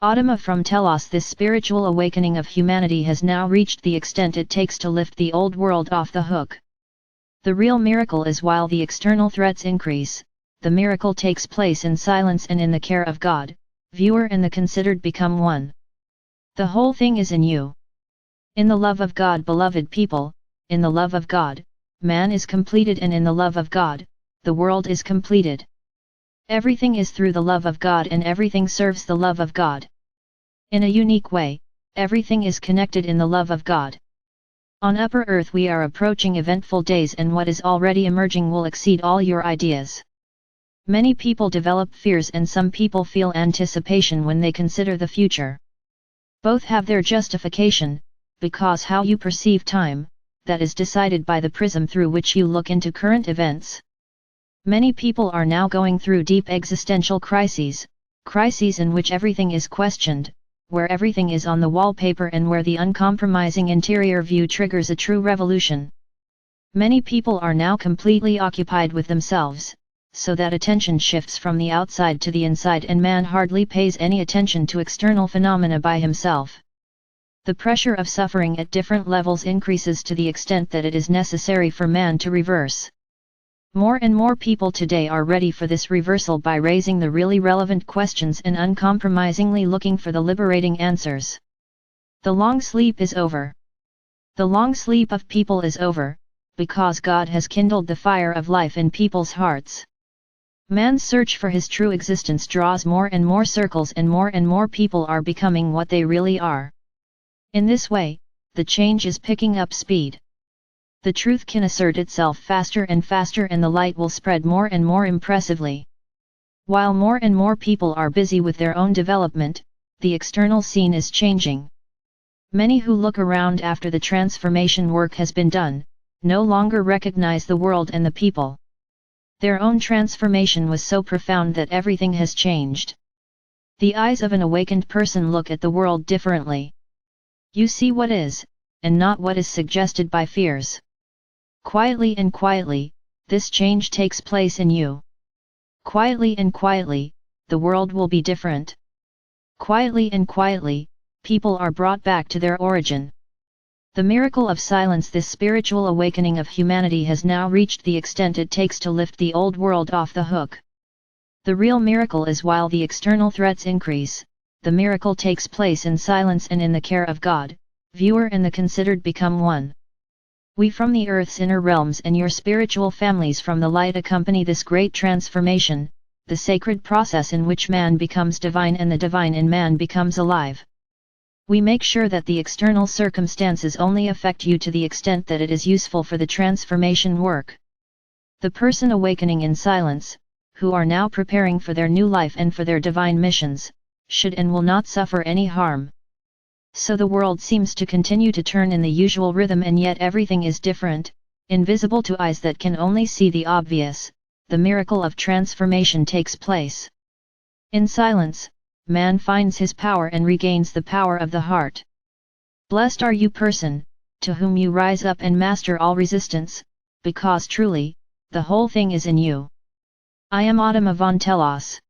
Adama from Telos. This spiritual awakening of humanity has now reached the extent it takes to lift the old world off the hook. The real miracle is while the external threats increase, the miracle takes place in silence and in the care of God. Viewer and the considered become one. The whole thing is in you. In the love of God, beloved people, in the love of God, man is completed, and in the love of God, the world is completed. Everything is through the love of God, and everything serves the love of God. In a unique way, everything is connected in the love of God. On Upper Earth we are approaching eventful days, and what is already emerging will exceed all your ideas. Many people develop fears, and some people feel anticipation when they consider the future. Both have their justification, because how you perceive time, that is decided by the prism through which you look into current events. Many people are now going through deep existential crises in which everything is questioned, where everything is on the wallpaper, and where the uncompromising interior view triggers a true revolution. Many people are now completely occupied with themselves, so that attention shifts from the outside to the inside, and man hardly pays any attention to external phenomena by himself. The pressure of suffering at different levels increases to the extent that it is necessary for man to reverse. More and more people today are ready for this reversal by raising the really relevant questions and uncompromisingly looking for the liberating answers. The long sleep is over. The long sleep of people is over, because God has kindled the fire of life in people's hearts. Man's search for his true existence draws more and more circles, and more people are becoming what they really are. In this way, the change is picking up speed. The truth can assert itself faster and faster, and the light will spread more and more impressively. While more and more people are busy with their own development, the external scene is changing. Many who look around after the transformation work has been done, no longer recognize the world and the people. Their own transformation was so profound that everything has changed. The eyes of an awakened person look at the world differently. You see what is, and not what is suggested by fears. Quietly and quietly, this change takes place in you. Quietly and quietly, the world will be different. Quietly and quietly, people are brought back to their origin. The miracle of silence, this spiritual awakening of humanity, has now reached the extent it takes to lift the old world off the hook. The real miracle is while the external threats increase, the miracle takes place in silence and in the care of God. Viewer and the considered become one. We from the earth's inner realms and your spiritual families from the light accompany this great transformation, the sacred process in which man becomes divine and the divine in man becomes alive. We make sure that the external circumstances only affect you to the extent that it is useful for the transformation work. The person awakening in silence, who are now preparing for their new life and for their divine missions, should and will not suffer any harm. So the world seems to continue to turn in the usual rhythm, and yet everything is different, invisible to eyes that can only see the obvious. The miracle of transformation takes place. In silence, man finds his power and regains the power of the heart. Blessed are you, person, to whom you rise up and master all resistance, because truly, the whole thing is in you. I am Adama von Telos.